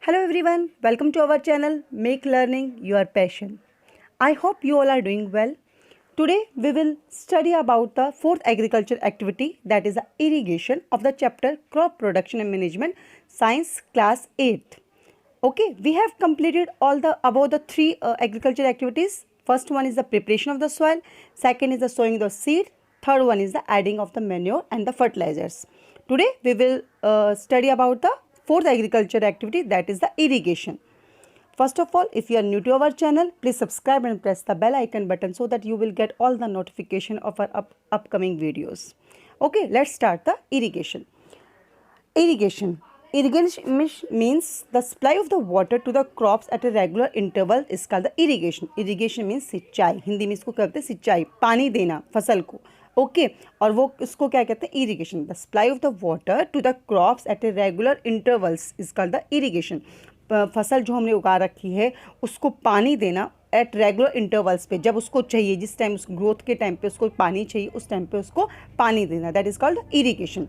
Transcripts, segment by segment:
Hello everyone, welcome to our channel Make Learning Your Passion. I hope you all are doing well. Today we will study about the fourth agriculture activity, that is the irrigation of the chapter Crop Production and Management Science class 8th. Okay, we have completed all the above the three agriculture activities. First one is the preparation of the soil, second is the sowing the seed, third one is the adding of the manure and the fertilizers. Today we will study about the fourth agriculture activity, that is the irrigation. First of all, if you are new to our channel, please subscribe and press the bell icon button so that you will get all the notification of our upcoming videos. Okay, let's start the irrigation. Irrigation means the supply of the water to the crops at a regular interval is called the irrigation. Irrigation means सिंचाई, हिंदी में इसको कहते हैं सिंचाई, पानी देना फसल को. ओके और वो इसको क्या कहते हैं irrigation. The supply of the water to the crops at a regular intervals is called the irrigation. फसल जो हमने उगा रखी है उसको पानी देना एट रेगुलर इंटरवल्स पे, जब उसको चाहिए, जिस टाइम उस ग्रोथ के टाइम पे उसको पानी चाहिए उस टाइम पे उसको पानी देना, that is called irrigation.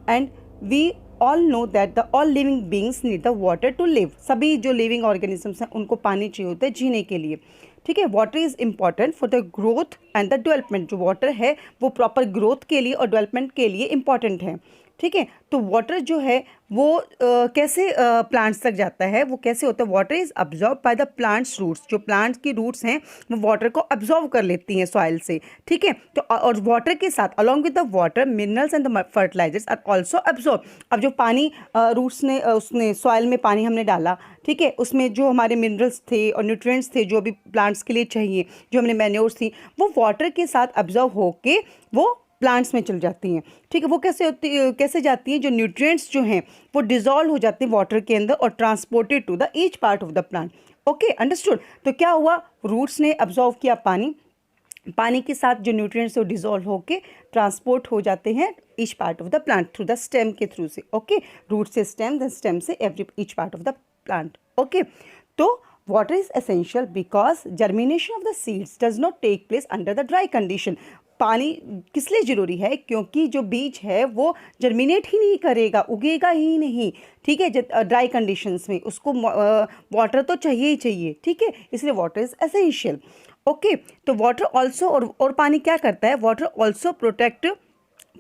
And we all know that the all living beings need the water to live. सभी जो लिविंग ऑर्गेनिजम्स हैं उनको पानी चाहिए होता है जीने के लिए. ठीक है, water is important for the growth and the development. जो वाटर है वो प्रॉपर ग्रोथ के लिए और डेवलपमेंट के लिए इंपॉर्टेंट है. ठीक है, तो वाटर जो है वो कैसे प्लांट्स तक जाता है, वो कैसे होता है. Water is absorb by the plants roots. जो प्लांट्स की रूट्स हैं वो वाटर को अब्जॉर्व कर लेती हैं सॉइल से. ठीक है, तो और वाटर के साथ along with the water minerals and the fertilisers are also absorb. अब जो पानी रूट्स ने उसने सॉइल में पानी हमने डाला, ठीक है, उसमें जो हमारे मिनरल्स थे और न्यूट्रिएंट्स थे जो भी प्लांट्स के लिए चाहिए, जो हमने मैन्योर्स थी, वो वाटर के साथ अब्जॉर्व होके वो प्लांट्स में चल जाती हैं. ठीक है, वो कैसे जाती हैं, जो न्यूट्रिएंट्स जो हैं वो डिजॉल्व हो जाते हैं वाटर के अंदर और transported to the each part of the plant. Okay, understood. तो क्या हुआ, रूट्स ने अब्जॉर्व किया पानी, पानी के साथ जो न्यूट्रिएंट्स वो डिजॉल्व होके ट्रांसपोर्ट हो जाते हैं each part of the plant through the stem के थ्रू से. ओके, रूट से स्टेम, देन स्टेम से every each part of the plant. Okay, तो water is essential because germination of the seeds does not take place under the dry condition. पानी किस लिए ज़रूरी है, क्योंकि जो बीज है वो जर्मिनेट ही नहीं करेगा, उगेगा ही नहीं. ठीक है, ड्राई कंडीशंस में उसको वाटर तो चाहिए ही चाहिए. ठीक है, इसलिए वाटर इज़ एसेंशियल. ओके, तो वाटर ऑल्सो और पानी क्या करता है, water also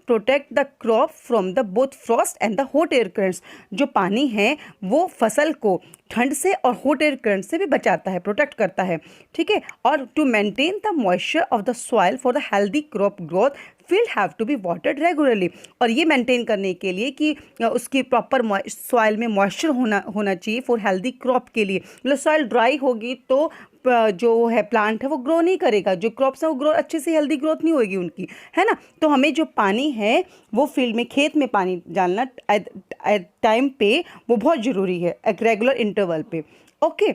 protect the crop from the both Frost and the hot air currents. जो पानी है वो फसल को ठंड से और हॉट एयर करंट से भी बचाता है, प्रोटेक्ट करता है. ठीक है, और to maintain the moisture of the soil for the healthy crop growth field have to be watered regularly. और ये मेंटेन करने के लिए कि उसकी प्रॉपर सॉइल में मॉइस्चर होना चाहिए फॉर हेल्दी क्रॉप के लिए. मतलब सॉइल ड्राई होगी तो जो है प्लांट है वो ग्रो नहीं करेगा, जो क्रॉप्स हैं वो ग्रो अच्छे से हेल्दी ग्रोथ नहीं होगी उनकी, है ना. तो हमें जो पानी है वो फील्ड में, खेत में पानी डालना एट टाइम पे वो बहुत ज़रूरी है, एक रेगुलर इंटरवल पे. ओके,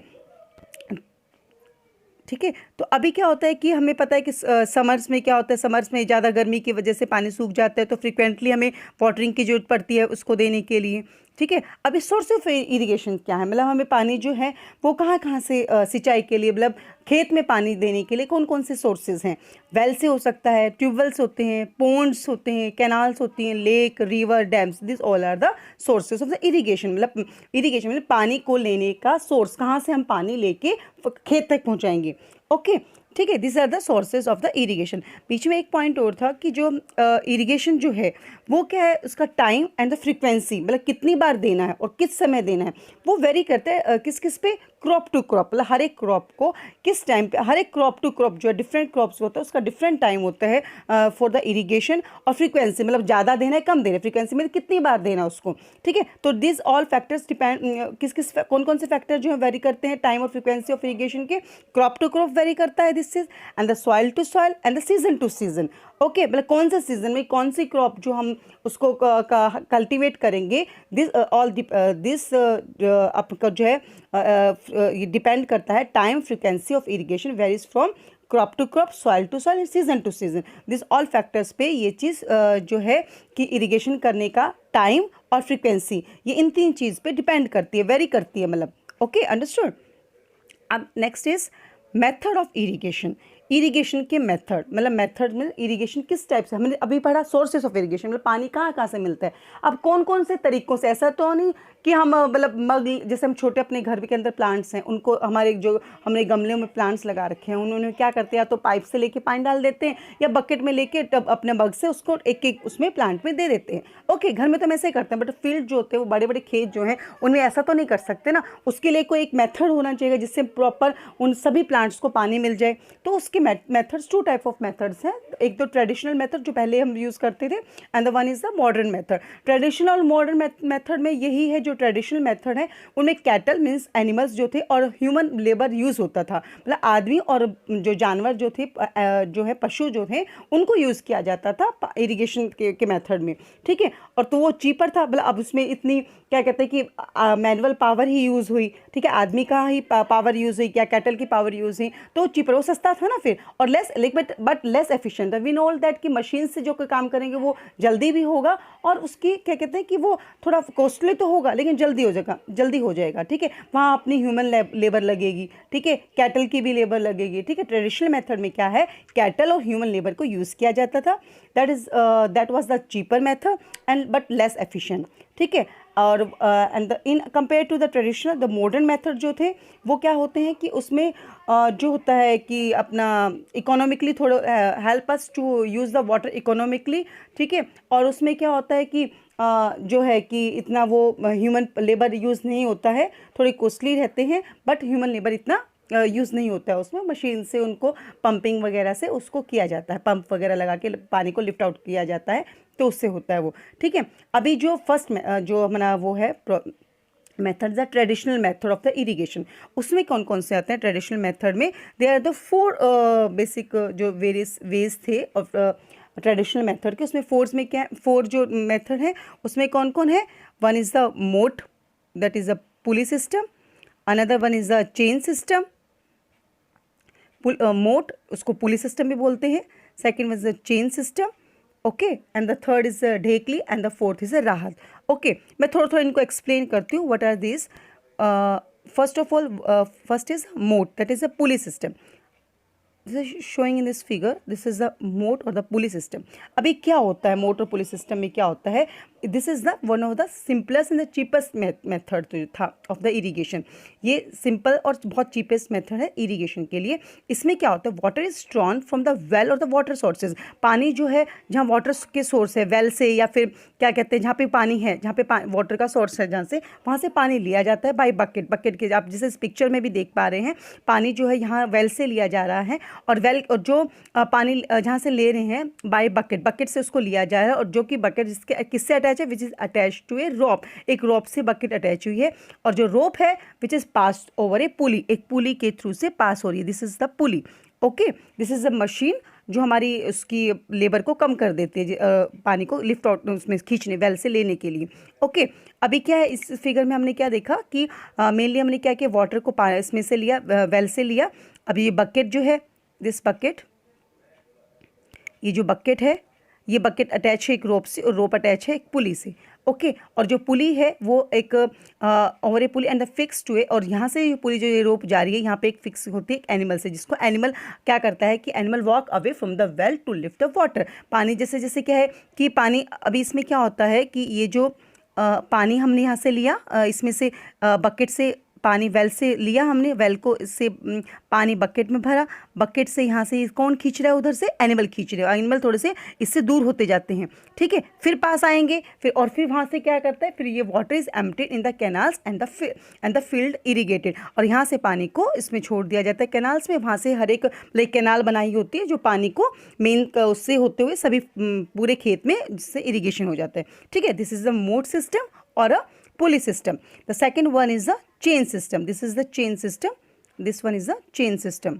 ठीक है. तो अभी क्या होता है कि हमें पता है कि समर्स में क्या होता है, समर्स में ज़्यादा गर्मी की वजह से पानी सूख जाता है, तो फ्रिक्वेंटली हमें वाटरिंग की जरूरत पड़ती है उसको देने के लिए. ठीक है, अभी सोर्स ऑफ इरिगेशन क्या है, मतलब हमें पानी जो है वो कहाँ से सिंचाई के लिए, मतलब खेत में पानी देने के लिए कौन कौन से सोर्सेज हैं. वेल से हो सकता है, ट्यूबवेल्स होते हैं, पोन्ड्स होते हैं, कैनाल्स होती हैं, lake, river, dams, this all are the sources of the irrigation. मतलब इरिगेशन मतलब पानी को लेने का सोर्स, कहाँ से हम पानी लेके खेत तक पहुँचाएंगे. ओके, ठीक है, this are the sources of the irrigation. बीच में एक पॉइंट और था कि जो इरिगेशन जो है वो क्या है, उसका टाइम एंड द फ्रीक्वेंसी, मतलब कितनी बार देना है और किस समय देना है, वो वेरी करता है किस किस पे, क्रॉप टू क्रॉप. मतलब हर एक क्रॉप को किस टाइम पे, हर एक क्रॉप टू क्रॉप जो है डिफरेंट क्रॉप्स होता है उसका डिफरेंट टाइम होता है फॉर द इरिगेशन. और फ्रीक्वेंसी मतलब ज़्यादा देना है कम देना है, फ्रीक्वेंसी मतलब कितनी बार देना उसको. ठीक है, तो दिस ऑल फैक्टर्स डिपेंड, कौन कौन से फैक्टर जो है वेरी करते हैं टाइम और फ्रीक्वेंसी ऑफ इरिगेशन के. क्रॉप टू क्रॉप वेरी करता है this is, and the soil to soil and the season to season. Okay, मतलब कौन से सीजन में कौन सी क्रॉप जो हम उसको कल्टीवेट करेंगे, दिस ऑल दिस आपका जो है ये डिपेंड करता है. Time frequency of irrigation varies from crop to crop, soil to soil, season to season. This all factors पे ये चीज़ जो है कि इरिगेशन करने का टाइम और फ्रीक्वेंसी, ये इन तीन चीज़ पे डिपेंड करती है, वेरी करती है मतलब. Okay, understood. अब next is method of irrigation. Irrigation के मेथड, मतलब मेथड में इरिगेशन किस टाइप से, हमने अभी पढ़ा सोर्सेस ऑफ इरिगेशन, मतलब पानी कहाँ कहाँ से मिलता है। अब कौन कौन से तरीकों से, ऐसा तो नहीं कि हम मतलब मग, जैसे हम छोटे अपने घर के अंदर प्लांट्स हैं, उनको हमारे जो हमने गमले में प्लांट्स लगा रखे हैं, उन्होंने क्या करते हैं, या तो पाइप से लेके पानी डाल देते हैं या बकेट में लेके टब अपने मग से उसको एक एक उसमें प्लांट में दे देते हैं। ओके, घर में तो हम ऐसे ही करते हैं, बट फील्ड जो होते हैं, वो बड़े बड़े खेत जो हैं, उनमें ऐसा तो नहीं कर सकते ना। उसके लिए कोई एक मेथड होना चाहिए जिससे प्रॉपर उन सभी प्लांट्स को पानी मिल जाए। तो उसके methods, two type of methods हैं। एक तो ट्रेडिशनल मेथड जो पहले हम यूज़ करते थे, and the one is the modern method. Traditional और मॉडर्न मेथड में यही है, जो ट्रेडिशनल मेथड है उनमें कैटल मीन्स एनिमल्स जो थे और ह्यूमन लेबर यूज़ होता था, मतलब आदमी और जो जानवर जो थे, जो है पशु जो थे, उनको यूज़ किया जाता था इरिगेशन के मेथड में, ठीक है। और तो वो चीपर था, मतलब अब उसमें इतनी क्या कहते हैं कि मैनुअल पावर ही यूज़ हुई, ठीक है, आदमी का ही पावर यूज़ हुई, क्या कैटल की पावर यूज़ हुई, तो चीपर, वो सस्ता था ना फिर, और less but less efficient. We know all that कि मशीन से जो कोई काम करेंगे वो जल्दी भी होगा, और उसकी क्या कहते हैं कि वो थोड़ा कॉस्टली तो होगा लेकिन जल्दी हो जाएगा, ठीक है। वहाँ अपनी ह्यूमन लेबर लगेगी, ठीक है, कैटल की भी लेबर लगेगी, ठीक है। ट्रेडिशनल मेथड में क्या है, कैटल और ह्यूमन लेबर को यूज़ किया जाता था। That was the cheaper method and but less efficient, ठीक है। और and in compare to the traditional, the modern method जो थे वो क्या होते हैं कि उसमें जो होता है कि अपना इकोनॉमिकली थोड़ा help us to use the water economically, ठीक है। और उसमें क्या होता है कि जो है कि इतना वो ह्यूमन लेबर यूज़ नहीं होता है, थोड़े कॉस्टली रहते हैं, बट ह्यूमन लेबर इतना यूज़ नहीं होता है उसमें। मशीन से उनको पंपिंग वगैरह से उसको किया जाता है, पंप वगैरह लगा के पानी को लिफ्ट आउट किया जाता है, तो उससे होता है वो, ठीक है। अभी जो फर्स्ट में जो हमारा वो है method, the traditional method of the irrigation, उसमें कौन कौन से आते हैं ट्रेडिशनल मेथड में? दे आर द 4 बेसिक जो वेरियस वेज थे ऑफ ट्रेडिशनल मेथड के। उसमें 4 में क्या है, 4 जो मेथड है उसमें कौन कौन है? One is the moat, that is a pulley system. Another one is the chain system, मोट उसको पुली सिस्टम भी बोलते हैं। Second is the chain system, okay, and the third is dhekli, and the fourth is rahat. Okay, मैं थोड़ा थोड़ा इनको explain करती हूँ what are this. First of all, first is moat, that is a pulley system. This is showing in this figure, this is the मोट और the pulley system. अभी क्या होता है मोट और पुली सिस्टम में, क्या होता है? This is the one of the simplest and the cheapest method जो था ऑफ द इरीगेशन। ये सिंपल और बहुत चीपेस्ट मेथड है इरीगेशन के लिए। इसमें क्या होता है, water is drawn from the well और द वाटर सोर्सेज। पानी जो है जहाँ वाटर के सोर्स है, वेल से, या फिर क्या कहते हैं जहाँ पे पानी है, जहाँ पे वाटर का सोर्स है, जहाँ से वहाँ से पानी लिया जाता है बाई बकेट के। आप जैसे इस पिक्चर में भी देख पा रहे हैं, पानी जो है यहाँ वेल से लिया जा रहा है, और वेल और जो पानी जहाँ से ले रहे हैं बाई बकेट से उसको लिया जा रहा है, और जो कि बकेट जिसके किससे अटैच है, विच इज़ अटैच टू ए रोप। एक रोप से बकेट अटैच हुई है, और जो रोप है which is pass over a पुली, एक पुली के थ्रू से पास हो रही है। This is the pulley, okay. This is the machine जो हमारी उसकी लेबर को कम कर देती है, पानी को लिफ्ट आउट उसमें खींचने, वेल से लेने के लिए, ओके। अभी क्या है इस फिगर में हमने क्या देखा कि मेनली हमने क्या किया, वाटर को इसमें से लिया, वेल से लिया। अभी ये बकेट जो है, दिस बकेट, ये जो बकेट है, ये बकेट अटैच है एक रोप से, और रोप अटैच है एक पुली से, ओके। और जो पुली है वो एक over a pulley and the fix to a, और यहाँ से ये पुली जो ये रोप जा रही है, यहाँ पे एक फिक्स होती है एक एनिमल से, जिसको एनिमल क्या करता है कि animal walk away from the well to lift the water. पानी जैसे जैसे क्या है कि पानी, अभी इसमें क्या होता है कि ये जो पानी हमने यहाँ से लिया, इसमें से बकेट से पानी वेल से लिया हमने, वेल को इससे पानी बकेट में भरा, बकेट से यहाँ से कौन खींच रहा है, उधर से एनिमल खींच रहे हैं, एनिमल थोड़े से इससे दूर होते जाते हैं, ठीक है। फिर पास आएंगे, फिर और फिर वहाँ से क्या करता है, फिर ये water is emptied in the canals and the field irrigated, और यहाँ से पानी को इसमें छोड़ दिया जाता है कैनाल्स में। वहाँ से हर एक लाइक कैनाल बनाई होती है जो पानी को मेन उससे होते हुए सभी पूरे खेत में, जिससे इरीगेशन हो जाता है, ठीक है। This is the mode system और अ pulley system. The second one is the chain system. This is the chain system. This one is the chain system.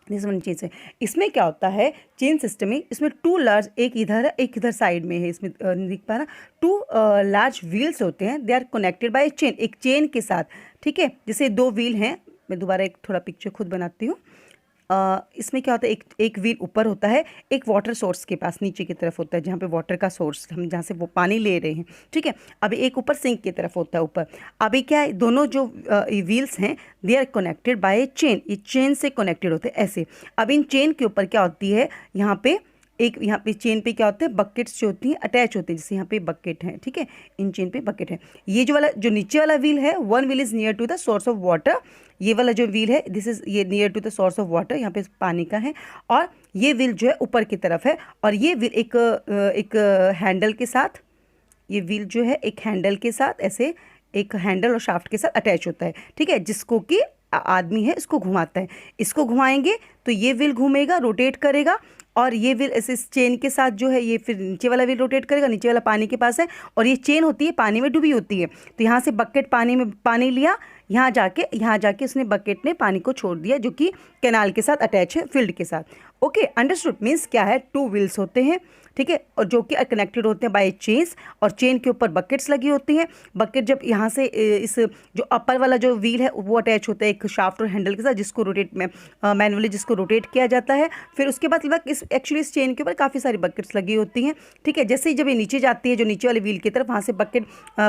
This one chain system. इसमें क्या होता है चेन सिस्टम में, इसमें 2 large, एक इधर है एक इधर साइड में है, इसमें दिख पा रहा, 2 लार्ज व्हील्स होते हैं, they are connected by chain, एक चेन के साथ, ठीक है। जैसे 2 व्हील हैं, मैं दोबारा एक थोड़ा पिक्चर खुद बनाती हूँ। इसमें क्या होता है, एक व्हील ऊपर होता है, एक वाटर सोर्स के पास नीचे की तरफ होता है, जहाँ पे वाटर का सोर्स हम जहाँ से वो पानी ले रहे हैं, ठीक है। अभी एक ऊपर सिंक की तरफ होता है ऊपर। अभी क्या है, दोनों जो व्हील्स हैं they are connected by a chain, ये चेन से कनेक्टेड होते हैं ऐसे। अब इन चेन के ऊपर क्या होती है, यहाँ पे चेन पे क्या होते हैं, बकेट्स जो होती हैं अटैच होती है, जैसे यहाँ पे बकेट है, ठीक है, इन चेन पे बकेट है। ये जो नीचे वाला व्हील है, one wheel is near to the source of water, ये वाला जो व्हील है दिस इज ये near to the source of water, यहाँ पे पानी का है। और ये व्हील जो है ऊपर की तरफ है, और ये व्हील एक हैंडल के साथ, ये व्हील जो है एक हैंडल के साथ ऐसे, एक हैंडल और शाफ्ट के साथ अटैच होता है, ठीक है, जिसको कि आदमी है इसको घुमाता है। इसको घुमाएंगे तो ये व्हील घूमेगा, रोटेट करेगा, और ये व्हील ऐसे इस चेन के साथ जो है ये फिर नीचे वाला व्हील रोटेट करेगा, नीचे वाला पानी के पास है, और ये चेन होती है पानी में डूबी होती है। तो यहाँ से बकेट पानी में पानी लिया, यहाँ जाके उसने बकेट ने पानी को छोड़ दिया, जो कि कैनाल के साथ अटैच है, फील्ड के साथ। Okay, understood. मीन्स क्या है, टू व्हील्स होते हैं, ठीक है, और जो कि कनेक्टेड होते हैं बाय चेन्स, और चेन के ऊपर बकेट्स लगी होती हैं। बकेट जब यहाँ से इस जो अपर वाला जो व्हील है वो अटैच होता है एक शाफ्ट और हैंडल के साथ, जिसको रोटेट में मैनुअली जिसको रोटेट किया जाता है। फिर उसके बाद एक्चुअली इस चेन के ऊपर काफ़ी सारी बकेट्स लगी होती हैं, ठीक है। जैसे ही जब ये नीचे जाती है, जो नीचे वाले व्हील की तरफ, वहाँ से बकेट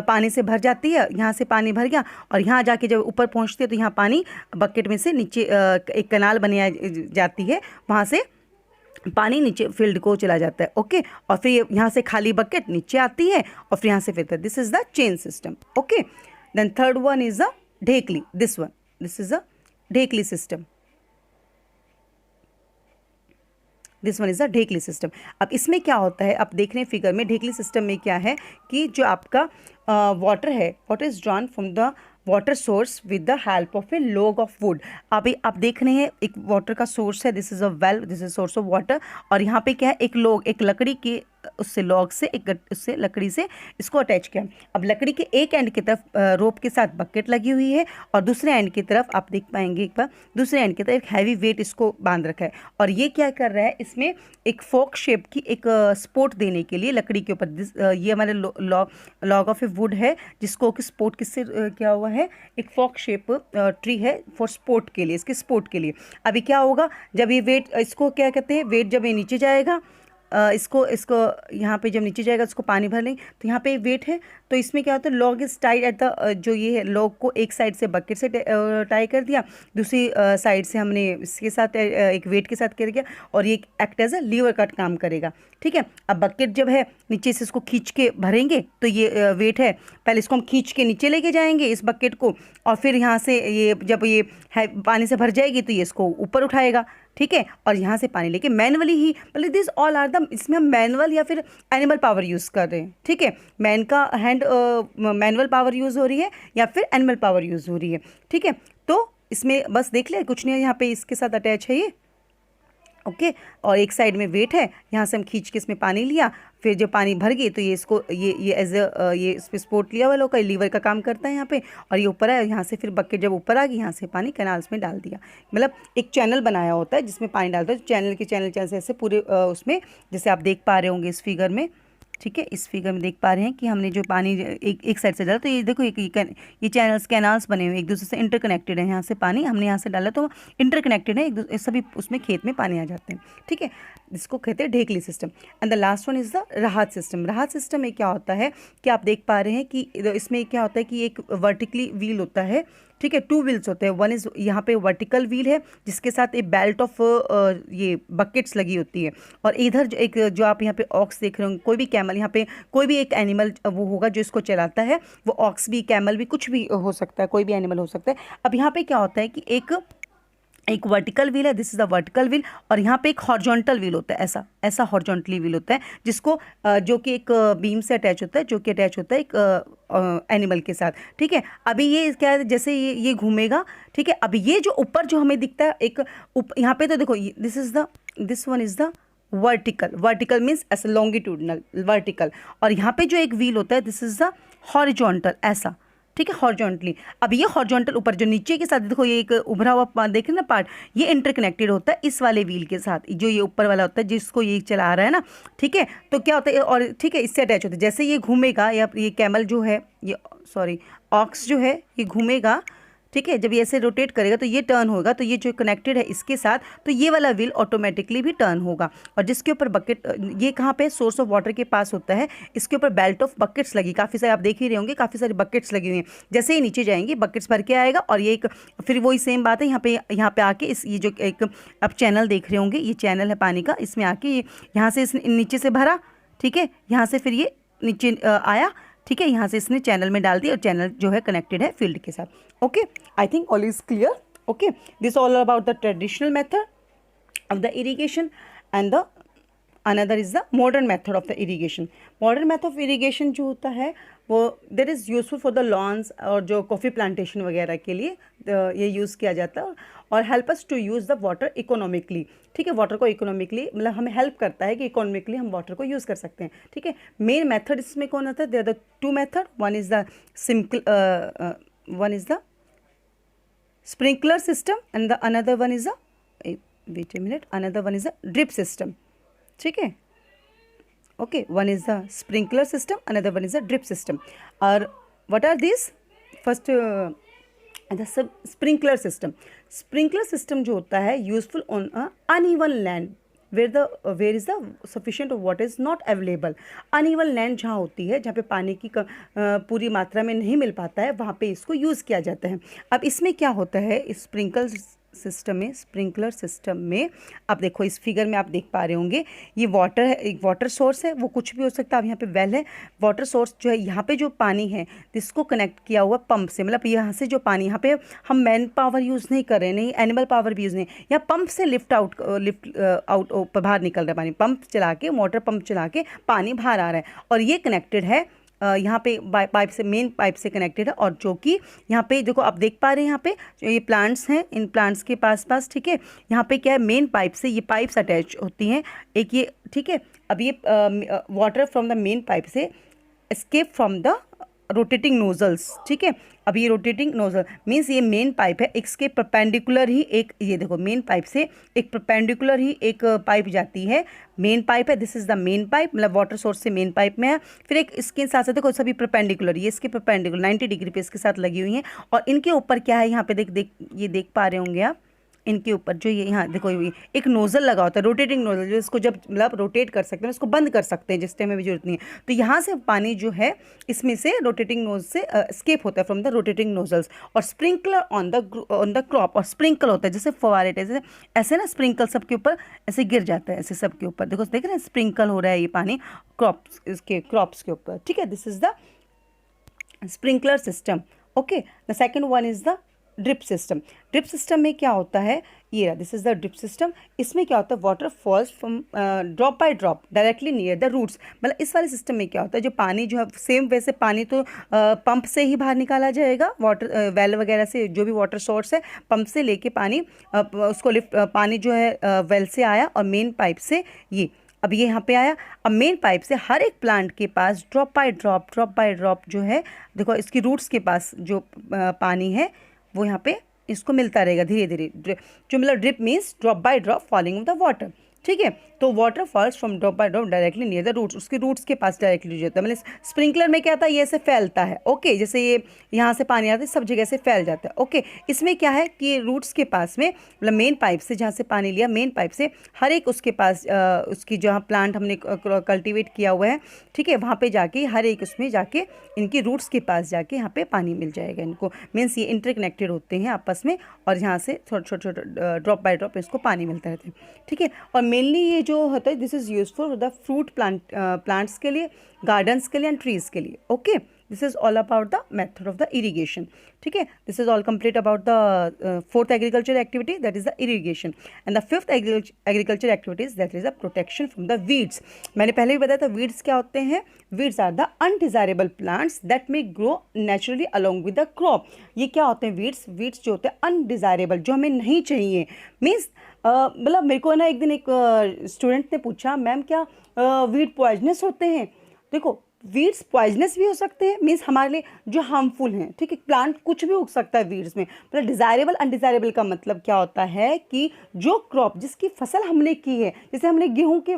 पानी से भर जाती है, यहाँ से पानी भर गया, और यहाँ जाके जब ऊपर पहुँचती है तो यहाँ पानी बकेट में से नीचे एक कनाल बनाया जाती है, वहाँ से पानी नीचे फील्ड को चला जाता है। ओके, और फिर यहाँ से खाली बकेट नीचे आती है, और फिर यहाँ से फिर this is the chain system. Okay, then third one is the dhekli, this is a dhekli system, this one is the dhekli system. अब इसमें क्या होता है, आप देख रहे हैं फिगर में, ढेकली सिस्टम में क्या है कि जो आपका वाटर है, water is drawn from the water source with the help of A log of would. अभी आप देख रहे हैं एक वाटर का सोर्स है, this is a well, this is source of water, और यहाँ पे क्या है, एक लॉग, एक लकड़ी के उससे लॉग से उससे लकड़ी से इसको अटैच किया। अब लकड़ी के एक एंड की तरफ रोप के साथ बकेट लगी हुई है, और दूसरे एंड की तरफ आप देख पाएंगे एक बार, दूसरे एंड की तरफ एक हैवी वेट इसको बांध रखा है। और ये क्या कर रहा है, इसमें एक फोक शेप की एक सपोर्ट देने के लिए लकड़ी के ऊपर, ये हमारे लॉग ऑफ ए वुड है, जिसको कि सपोर्ट किससे क्या हुआ है, एक फोक शेप ट्री है फॉर सपोर्ट के लिए, इसके सपोर्ट के लिए। अभी क्या होगा, जब ये वेट, इसको क्या कहते हैं, वेट जब ये नीचे जाएगा, इसको यहाँ पे जब नीचे जाएगा इसको पानी भर लेंगे, तो यहाँ पे वेट है, तो इसमें क्या होता है, log is tied at the, जो ये है लॉग को एक साइड से बकेट से टाई कर दिया, दूसरी साइड से हमने इसके साथ एक वेट के साथ कर दिया, और ये एक्ट एज अ लीवर का काम करेगा, ठीक है। अब बकेट जब है नीचे से इसको खींच के भरेंगे, तो ये वेट है, पहले इसको हम खींच के नीचे लेके जाएंगे इस बकेट को, और फिर यहाँ से ये जब ये है पानी से भर जाएगी तो ये इसको ऊपर उठाएगा, ठीक है, और यहाँ से पानी लेके मैनुअली ही, मतलब दिस ऑल आर द, इसमें हम मैनुअल या फिर एनिमल पावर यूज़ कर रहे हैं, ठीक है, मैन का हैंड मैनुअल पावर यूज़ हो रही है या फिर एनिमल पावर यूज़ हो रही है, ठीक है। तो इसमें बस देख लिया, कुछ नहीं है, यहाँ पे इसके साथ अटैच है ये, ओके, और एक साइड में वेट है, यहाँ से हम खींच के इसमें पानी लिया, फिर जब पानी भर गई तो ये इसको ये एज ये इस पर सपोर्ट लिया हुआ लोग का लीवर का काम करता है यहाँ पे, और ये ऊपर है, यहाँ से फिर बकेट जब ऊपर आ गई, यहाँ से पानी कैनाल्स में डाल दिया, मतलब एक चैनल बनाया होता है जिसमें पानी डालता है, चैनल से ऐसे पूरे उसमें, जैसे आप देख पा रहे होंगे इस फिगर में, ठीक है, इस फिगर में देख पा रहे हैं कि हमने जो पानी एक साइड से डाला, तो ये देखो ये कैनाल्स बने हुए एक दूसरे से इंटरकनेक्टेड है, यहाँ से पानी हमने यहाँ से डाला तो इंटरकनेक्टेड है एक दूसरे, सभी उसमें खेत में पानी आ जाते हैं, ठीक है, जिसको कहते हैं dhekli system. And the last one is the rahat system. Rahat system में क्या होता है कि आप देख पा रहे हैं कि इसमें क्या होता है कि एक वर्टिकली व्हील होता है, ठीक है, टू व्हील्स होते हैं, वन इज यहाँ पे वर्टिकल व्हील है जिसके साथ एक बेल्ट ऑफ ये बकेट्स लगी होती है, और इधर जो आप यहाँ पे ऑक्स देख रहे होंगे, कोई भी कैमल, यहाँ पे कोई भी एक एनिमल वो होगा जो इसको चलाता है, वो ऑक्स भी, कैमल भी, कुछ भी हो सकता है, कोई भी एनिमल हो सकता है। अब यहाँ पे क्या होता है कि एक वर्टिकल व्हील है, this is the vertical wheel, और यहाँ पे एक हॉरिजॉन्टल व्हील होता है, ऐसा हॉरिजॉन्टली व्हील होता है, जिसको जो कि एक बीम से अटैच होता है, जो कि अटैच होता है एक एनिमल के साथ, ठीक है। अभी ये क्या है, जैसे ये घूमेगा, ठीक है, अभी ये जो ऊपर जो हमें दिखता है एक यहाँ पे, तो देखो this one is the vertical means ऐसा लॉन्गिट्यूडनल वर्टिकल, और यहाँ पे जो एक व्हील होता है दिस इज द हॉरिजॉन्टल, ऐसा, ठीक है, हॉरिजॉन्टली। अब ये हॉरिजॉन्टल ऊपर जो नीचे के साथ देखो, ये एक उभरा हुआ देख रहे ना पार्ट, ये इंटरकनेक्टेड होता है इस वाले व्हील के साथ, जो ये ऊपर वाला होता है जिसको ये चला रहा है ना, ठीक है। तो क्या होता है, और ठीक है, इससे अटैच होता है, जैसे ये घूमेगा, या ये कैमल जो है, ये सॉरी ऑक्स जो है ये घूमेगा, ठीक है, जब ये ऐसे रोटेट करेगा तो ये टर्न होगा, तो ये जो कनेक्टेड है इसके साथ, तो ये वाला व्हील ऑटोमेटिकली भी टर्न होगा। और जिसके ऊपर बकेट, ये कहाँ पे सोर्स ऑफ वाटर के पास होता है, इसके ऊपर बेल्ट ऑफ बकेट्स लगी, काफ़ी सारे आप देख ही रहे होंगे, काफ़ी सारी बकेट्स लगी हुई हैं। जैसे ही नीचे जाएंगे बकेट्स भर के आएगा, और ये एक फिर वही सेम बात है, यहाँ पे आके इस ये जो एक आप चैनल देख रहे होंगे, ये चैनल है पानी का, इसमें आके ये यहाँ से इस नीचे से भरा, ठीक है, यहाँ से फिर ये नीचे आया, ठीक है, यहाँ से इसने चैनल में डाल दिया, और चैनल जो है कनेक्टेड है फील्ड के साथ। Okay, I think all is clear. Okay, this all about the traditional method of the irrigation and the another is the modern method of the irrigation. Modern method of irrigation जो होता है वो that is useful for the lawns और जो coffee plantation वगैरह के लिए ये यूज़ किया जाता है, और help us to use the water economically. ठीक है, वाटर को इकोनॉमिकली मतलब हमें हेल्प करता है कि इकोनॉमिकली हम वाटर को यूज़ कर सकते हैं। ठीक है, मेन मेथड इसमें कौन आता है, there are the two method, one is the sprinkler system and the another one is the wait a minute, another one is the drip system. ठीक है, okay, one is the sprinkler system, another one is the drip system. और what are this, first the sprinkler system. Sprinkler system जो होता है useful on uneven land where is the sufficient water is not available. Uneven land जहाँ होती है, जहाँ पे पानी की पूरी मात्रा में नहीं मिल पाता है, वहाँ पे इसको यूज़ किया जाता है। अब इसमें क्या होता है, स्प्रिंकलर सिस्टम में आप देखो, इस फिगर में आप देख पा रहे होंगे, ये वाटर है, एक वाटर सोर्स है, वो कुछ भी हो सकता है। अब यहाँ पे वेल है, वाटर सोर्स जो है, यहाँ पे जो पानी है इसको कनेक्ट किया हुआ पंप से, मतलब यहाँ से जो पानी, यहाँ पे हम मैन पावर यूज़ नहीं कर रहे हैं, नहीं एनिमल पावर भी यूज़ नहीं, यहाँ पंप से लिफ्ट आउट बाहर निकल रहा है पानी, पंप चला के, मोटर पंप चला के पानी बाहर आ रहा है, और ये कनेक्टेड है यहाँ पे पाइप से, मेन पाइप से कनेक्टेड है। और जो कि यहाँ पे देखो आप देख पा रहे हैं, यहाँ पे जो ये प्लांट्स हैं, इन प्लांट्स के पास, ठीक है, यहाँ पे क्या है, मेन पाइप से ये पाइप्स अटैच होती हैं एक ये, ठीक है। अब ये water from the main pipe से escape from the rotating nozzles. ठीक है, अब ये रोटेटिंग नोजल मीन्स ये मेन पाइप है, इसके परपेंडिकुलर ही एक, ये देखो मेन पाइप से एक परपेंडिकुलर ही एक पाइप जाती है, मेन पाइप है, this is the main pipe, मतलब वाटर सोर्स से मेन पाइप में है। फिर एक इसके साथ साथ देखो सभी परपेंडिकुलर, ये इसके परपेंडिकुलर 90 डिग्री पे इसके साथ लगी हुई हैं, और इनके ऊपर क्या है, यहाँ पे ये देख पा रहे होंगे आप, इनके ऊपर जो ये यहाँ देखो ये एक नोज़ल लगा होता है, रोटेटिंग नोज़ल, जो इसको जब मतलब रोटेट कर सकते हैं, इसको बंद कर सकते हैं जिस टाइम में भी जरूरत नहीं है। तो यहाँ से पानी जो है इसमें से रोटेटिंग नोज से स्केप होता है फ्रॉम द रोटेटिंग नोजल्स। और स्प्रिंकलर ऑन द क्रॉप, और स्प्रिंकल होता है जैसे फवारे जैसे, ऐसे ना स्प्रिंकल सबके ऊपर ऐसे गिर जाता है, ऐसे सबके ऊपर देखो, देख रहे हैं स्प्रिंकल हो रहा है ये पानी क्रॉप्स के ऊपर। ठीक है, this is the sprinkler system. Okay, the second one is the drip system. Drip system में क्या होता है, ये रहा, this is the drip system. इसमें क्या होता है, water falls from drop by drop directly near the roots. मतलब इस वाले सिस्टम में क्या होता है, जो पानी जो है सेम वैसे पानी तो पंप से ही बाहर निकाला जाएगा, वाटर वेल वगैरह से, जो भी वाटर सोर्स है पंप से लेके पानी उसको लिफ्ट, पानी जो है वेल से आया और मेन पाइप से ये अब ये यहाँ पे आया। अब मेन पाइप से हर एक प्लांट के पास ड्रॉप बाय ड्रॉप जो है, देखो इसकी रूट्स के पास जो पानी है वो यहाँ पे इसको मिलता रहेगा धीरे धीरे। जो मतलब drip means drop by drop falling of the water. ठीक है, तो water falls from drop by drop directly near the roots, उसके रूट्स के पास डायरेक्टली जाता है। मतलब स्प्रिंकलर में क्या आता है, ये ऐसे फैलता है। ओके, जैसे ये यहाँ से पानी आता है सब जगह से फैल जाता है। ओके, इसमें क्या है कि रूट्स के पास में मतलब मेन पाइप से जहाँ से पानी लिया, मेन पाइप से हर एक उसके पास उसकी जहाँ प्लांट हमने कल्टिवेट किया हुआ है, ठीक है, वहाँ पे जाके हर एक उसमें जाके इनकी रूट्स के पास जाके यहाँ पे पानी मिल जाएगा इनको। मीन्स ये इंटरकनेक्टेड होते हैं आपस में, और यहाँ से छोटे ड्रॉप बाय ड्रॉप इसको पानी मिलता रहता है। ठीक है, और मेनली ये जो होता है this is useful the fruit plants के लिए, गार्डन्स के लिए एंड ट्रीज के लिए। Okay, this is all about the method of the irrigation. ठीक है, this is all complete about the fourth agriculture activity that is the irrigation. And the fifth agriculture activities that is the protection from the weeds. मैंने पहले भी बताया था weeds क्या होते हैं। Weeds are the undesirable plants that may grow naturally along with the crop. ये क्या होते हैं वीड्स? वीड्स जो होते हैं अनडिजायरेबल, जो हमें नहीं चाहिए। मीन्स मतलब मेरे को ना एक दिन एक स्टूडेंट ने पूछा, मैम क्या वीड पॉइजनस होते हैं? देखो वीड्स पॉइजनस भी हो सकते हैं, मीन्स हमारे लिए जो हार्मफुल हैं, ठीक है। प्लांट कुछ भी उग सकता है वीड्स में, मतलब डिज़ायरेबल अनडिज़ायरेबल का मतलब क्या होता है कि जो क्रॉप जिसकी फसल हमने की है, जैसे हमने गेहूं के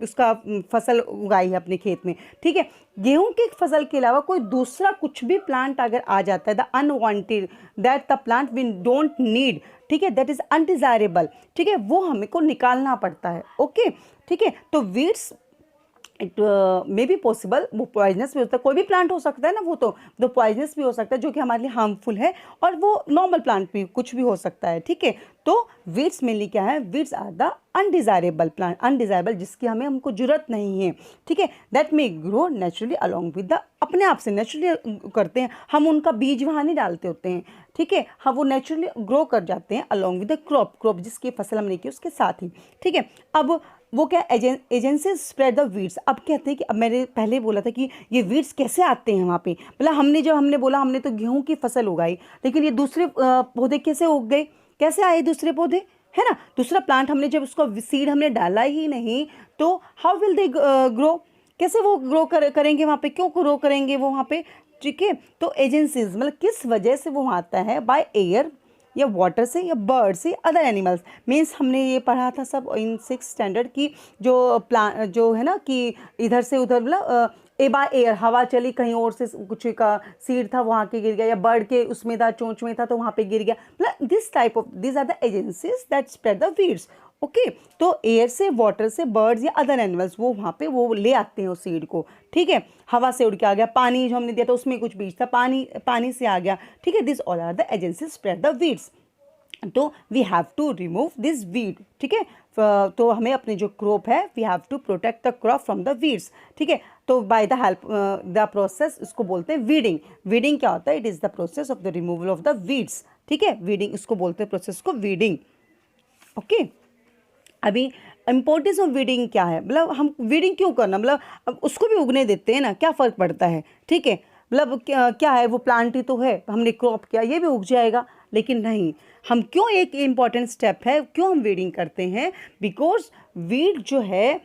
उसका फसल उगाई है अपने खेत में, ठीक है। गेहूं की फसल के अलावा कोई दूसरा कुछ भी प्लांट अगर आ जाता है, the unwanted, that the plant we don't need, ठीक है, दैट इज अनडिज़ायरेबल, ठीक है, वो हमें को निकालना पड़ता है। ओके, ठीक है। तो weeds it may be possible, वो पॉइजनस भी होता है, कोई भी प्लांट हो सकता है ना, वो तो पॉइजनस भी हो सकता है जो कि हमारे लिए हार्मफुल है, और वो नॉर्मल प्लांट भी कुछ भी हो सकता है, ठीक है। तो वीड्स मेनली क्या है, weeds are the undesirable plant, undesirable जिसकी हमको जरूरत नहीं है, ठीक है, that may grow naturally along with the, अपने आप से नेचुरली करते हैं, हम उनका बीज वहाँ नहीं डालते होते हैं, ठीक है, हम वो नेचुरली ग्रो कर जाते हैं अलॉन्ग विद द क्रॉप जिसकी फसल हमने की उसके साथ ही, ठीक है। अब वो क्या, एजेंसी स्प्रेड द वीड्स। अब कहते हैं कि अब मैंने पहले बोला था कि ये वीड्स कैसे आते हैं वहाँ पे, मतलब हमने बोला हमने तो गेहूं की फसल उगाई, लेकिन ये दूसरे पौधे कैसे उग गए, कैसे आए दूसरे पौधे, है ना। दूसरा प्लांट हमने जब उसको सीड हमने डाला ही नहीं, तो हाउ विल दे ग्रो, कैसे वो ग्रो करेंगे वहाँ पे, क्यों ग्रो करेंगे वो वहाँ पे, ठीक है। तो एजेंसीज मतलब किस वजह से वो आता है, बाय एयर या वाटर से या बर्ड से, अदर एनिमल्स, मीन्स हमने ये पढ़ा था सब इन 6th स्टैंडर्ड की, जो प्लान जो है ना कि इधर से उधर, मतलब ए बाय एयर, हवा चली कहीं और से, कुछ का सीड था वहाँ के गिर गया, या बर्ड के उसमें था, चोंच में था तो वहाँ पे गिर गया, मतलब this type of, this are the agencies that spread the weeds. Okay, तो एयर से, वाटर से, बर्ड्स या अदर एनिमल्स वो वहाँ पे वो ले आते हैं उस सीड को, ठीक है। हवा से उड़ के आ गया, पानी जो हमने दिया था उसमें कुछ बीज था, पानी से आ गया, ठीक है। This all are the agencies spread the weeds. तो we have to remove this weed, ठीक है। तो हमें अपने जो क्रॉप है, we have to protect the crop from the weeds, ठीक है। तो by the help the process, इसको बोलते हैं वीडिंग। वीडिंग क्या होता है, it is the process of the removal of the weeds, ठीक है। वीडिंग, इसको बोलते हैं प्रोसेस को वीडिंग। ओके, अभी इम्पोर्टेंस ऑफ वीडिंग क्या है, मतलब हम वीडिंग क्यों करना, मतलब अब उसको भी उगने देते हैं ना, क्या फ़र्क पड़ता है, ठीक है। मतलब क्या है, वो प्लांट ही तो है, हमने क्रॉप किया, ये भी उग जाएगा, लेकिन नहीं, हम क्यों, एक इम्पॉर्टेंट स्टेप है, क्यों हम वीडिंग करते हैं, बिकॉज वीड जो है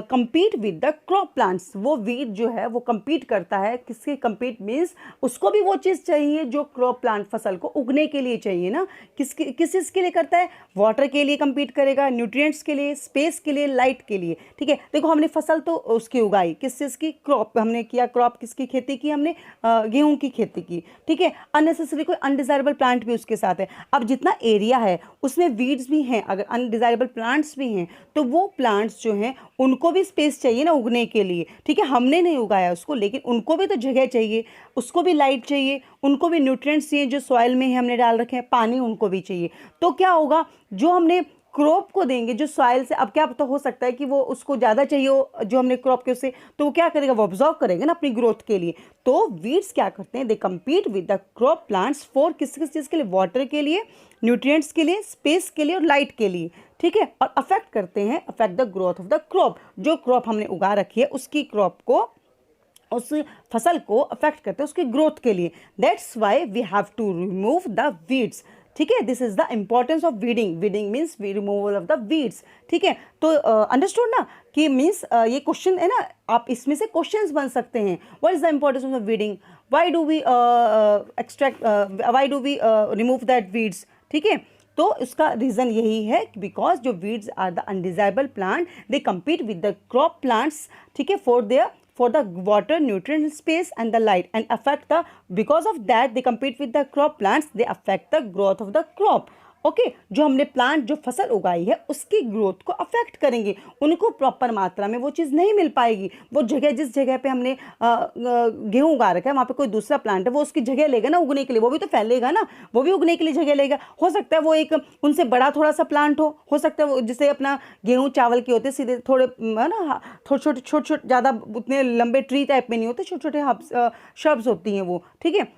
compete with the crop plants, वो वीड जो है वो compete करता है, किसके compete मीन्स उसको भी वो चीज़ चाहिए जो क्रॉप प्लांट फसल को उगने के लिए चाहिए ना, किस चीज़ के लिए करता है, वाटर के लिए compete करेगा, न्यूट्रिएंट्स के लिए, स्पेस के लिए, लाइट के लिए, ठीक है। देखो हमने फसल तो उसकी उगाई, किस चीज़ की, क्रॉप हमने किया, क्रॉप किसकी खेती की हमने, गेहूँ की खेती की, ठीक है। अननेसेसरी कोई अनडिज़ायरेबल प्लांट भी उसके साथ है, अब जितना एरिया है उसमें वीड्स भी हैं, अगर अनडिज़ायरेबल प्लांट्स भी हैं, तो वो प्लांट्स जो हैं उनको भी स्पेस चाहिए ना उगने के लिए, ठीक है। हमने नहीं उगाया उसको, लेकिन उनको भी तो जगह चाहिए, उसको भी लाइट चाहिए, उनको भी न्यूट्रिएंट्स चाहिए जो सॉइल में हमने डाल रखे हैं, पानी उनको भी चाहिए। तो क्या होगा, जो हमने क्रॉप को देंगे जो सॉइल से, अब क्या पता हो सकता है कि वो उसको ज़्यादा चाहिए हो जो हमने क्रॉप के उससे, तो वो क्या करेगा, वो ऑब्जॉर्व करेगा ना अपनी ग्रोथ के लिए। तो वीड्स क्या करते हैं, दे compete with the crop plants for किस किस चीज़ के लिए, वाटर के लिए, न्यूट्रिएंट्स के लिए, स्पेस के लिए और लाइट के लिए, ठीक है। और अफेक्ट करते हैं, affect the growth of the crop, जो क्रॉप हमने उगा रखी है उसकी क्रॉप को, उस फसल को अफेक्ट करते हैं उसकी ग्रोथ के लिए। That's why we have to remove the weeds, ठीक है। This is the importance of weeding, weeding means removal of the weeds, ठीक है। तो अंडरस्टूड ना, कि मीन्स ये क्वेश्चन है ना, आप इसमें से क्वेश्चंस बन सकते हैं, what is the importance of the weeding, why do we extract, why do we remove that weeds, ठीक है। तो उसका रीज़न यही है कि बिकॉज जो weeds are the undesirable plant, they compete with the crop plants, ठीक है, for the water, nutrient, space and the light, and affect the, because of that they compete with the crop plants, they affect the growth of the crop. Okay, जो हमने plant जो फसल उगाई है उसकी growth को अफेक्ट करेंगे, उनको प्रॉपर मात्रा में वो चीज़ नहीं मिल पाएगी, वो जगह जिस जगह पे हमने गेहूँ उगा रखा है वहाँ पे कोई दूसरा प्लांट है, वो उसकी जगह लेगा ना उगने के लिए, वो भी तो फैलेगा ना, वो भी उगने के लिए जगह लेगा। हो सकता है वो एक उनसे बड़ा थोड़ा सा प्लांट हो सकता है वो, जैसे अपना गेहूँ चावल के होते सीधे थोड़े, है ना, छोटे छोटे ज़्यादा उतने लंबे ट्री टाइप में नहीं होते, छोटे छोटे श्रब्स होती हैं वो, ठीक है।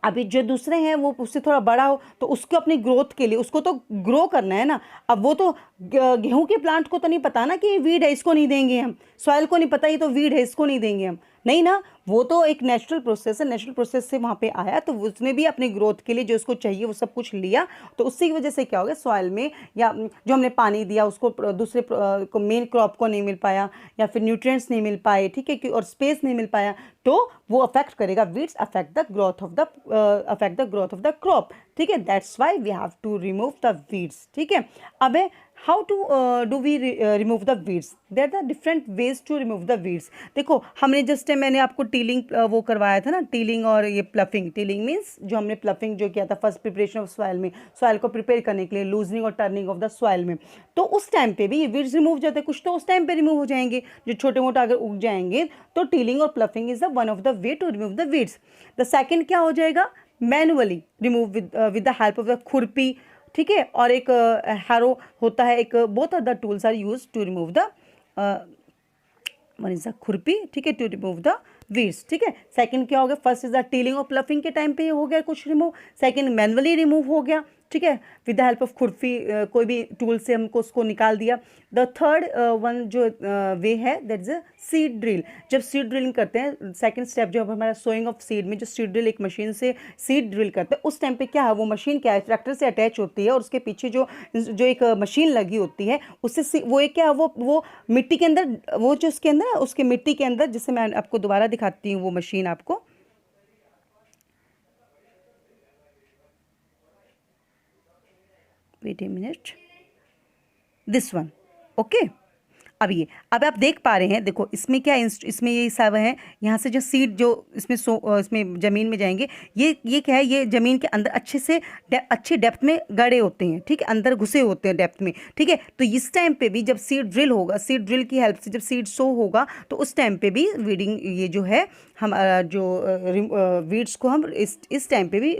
अभी जो दूसरे हैं वो उससे थोड़ा बड़ा हो, तो उसको अपनी ग्रोथ के लिए उसको तो ग्रो करना है ना। अब वो तो गेहूं के प्लांट को तो नहीं पता ना कि वीड है इसको नहीं देंगे हम, सॉइल को नहीं पता ये तो वीड है इसको नहीं देंगे हम, नहीं ना, वो तो एक नेचुरल प्रोसेस है, नेचुरल प्रोसेस से वहाँ पे आया, तो उसने भी अपने ग्रोथ के लिए जो उसको चाहिए वो सब कुछ लिया, तो उसकी की वजह से क्या हो गया, सॉइल में या जो हमने पानी दिया उसको दूसरे को मेन क्रॉप को नहीं मिल पाया, या फिर न्यूट्रिएंट्स नहीं मिल पाए, ठीक है, और स्पेस नहीं मिल पाया, तो वो अफेक्ट करेगा, weeds affect the growth of the crop, ठीक है, that's why we have to remove the weeds, ठीक है। अब how to do we remove the weeds, there are different ways to remove the weeds. देखो हमने just मैंने आपको tilling वो करवाया था ना, टीलिंग और ये प्लफिंग। टीलिंग मीन्स जो हमने प्लफिंग जो किया था फर्स्ट प्रिपरेशन ऑफ सॉइल में, सॉइल को प्रिपेयर करने के लिए, लूजनिंग और टर्निंग ऑफ द सॉइल में, तो उस टाइम पे भी ये वीड्स रिमूव हो जाते हैं, कुछ तो उस टाइम पे रिमूव हो जाएंगे जो छोटे मोटे अगर उग जाएंगे, तो टीलिंग और ploughing is the one of the way to remove the weeds. The second क्या हो जाएगा, manually remove with the help of the khurpi, ठीक है, और एक हैरो होता है, एक both of the tools are use to remove the one is the khurpi, ठीक है, टू रिमूव द वीड्स, ठीक है। सेकंड क्या हो गया, फर्स्ट इज द टीलिंग और प्लफिंग के टाइम पे हो गया कुछ रिमूव, सेकंड मैनुअली रिमूव हो गया, ठीक है, विद द हेल्प ऑफ खुरपी, कोई भी टूल से हमको उसको निकाल दिया। द थर्ड वन जो वे है that is a seed drill. जब सीड ड्रिलिंग करते हैं, सेकंड स्टेप जो हमारा सोइंग ऑफ सीड में जो सीड ड्रिल एक मशीन से सीड ड्रिल करते हैं, उस टाइम पे क्या है, वो मशीन क्या है, ट्रैक्टर से अटैच होती है, और उसके पीछे जो एक मशीन लगी होती है, उससे वो एक क्या है, वो मिट्टी के अंदर, वो जो उसके अंदर उसके मिट्टी के अंदर, जिससे मैं आपको दोबारा दिखाती हूँ वो मशीन आपको, wait a minute, this one, okay. अब आप देख पा रहे हैं, देखो इसमें क्या इसमें ये सब है, यहाँ से जो सीड जो इसमें ज़मीन में जाएंगे, ये क्या है, ये ज़मीन के अंदर अच्छे से अच्छे डेप्थ में गड़े होते हैं, ठीक है, अंदर घुसे होते हैं डेप्थ में, ठीक है। तो इस टाइम पे भी जब सीड ड्रिल होगा, सीड ड्रिल की हेल्प से जब सीड सो होगा, तो उस टाइम पे भी वीडिंग, ये जो है हम जो वीड्स को हम इस टाइम पे भी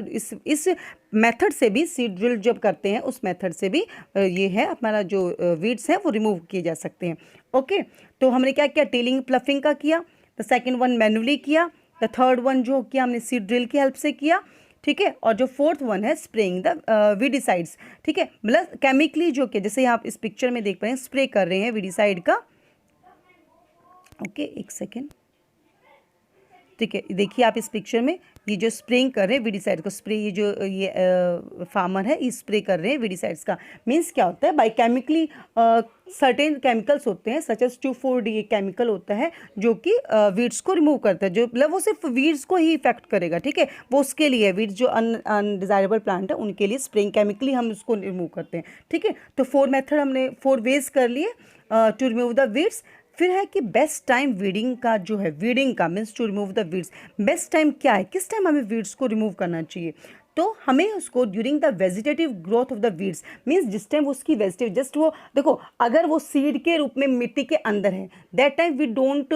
इस मेथड से भी, सीड ड्रिल जब करते हैं उस मेथड से भी ये है हमारा जो वीड्स है वो रिमूव किए जा सकते हैं, ओके। तो हमने क्या किया, टीलिंग प्लफिंग का किया, द सेकंड वन मैनुअली किया, द थर्ड वन जो किया हमने सीड ड्रिल की हेल्प से किया, ठीक है, और जो फोर्थ वन है स्प्रेइंग द वीडिसाइड्स, ठीक है, मतलब केमिकली जो कि जैसे आप इस पिक्चर में देख पा रहे हैं स्प्रे कर रहे हैं वीडिसाइड का, ओके, एक सेकेंड, ठीक है, देखिए आप इस पिक्चर में ये जो स्प्रेइंग कर रहे हैं वीडिसाइड को, स्प्रे ये जो ये फार्मर है ये स्प्रे कर रहे हैं वीडिसाइड्स का। मीन्स क्या होता है, बाई केमिकली सर्टेन केमिकल्स होते हैं, सच एज 2,4-D केमिकल होता है जो कि वीड्स को रिमूव करता है, जो मतलब वो सिर्फ वीड्स को ही इफेक्ट करेगा, ठीक है, वो उसके लिए वीड्स जो अनडिजायरेबल प्लांट है उनके लिए स्प्रेइंग केमिकली हम उसको रिमूव करते हैं, ठीक है। तो 4 मेथड हमने 4 वेज कर लिए टू रिमूव द वीड्स। फिर है कि बेस्ट टाइम वीडिंग का जो है, वीडिंग का means to remove the weeds, best time क्या है, किस टाइम हमें वीड्स को रिमूव करना चाहिए, तो हमें उसको during the vegetative growth of the weeds, means जिस टाइम उसकी वेजिटेटिव, जस्ट वो देखो अगर वो सीड के रूप में मिट्टी के अंदर है, that time we don't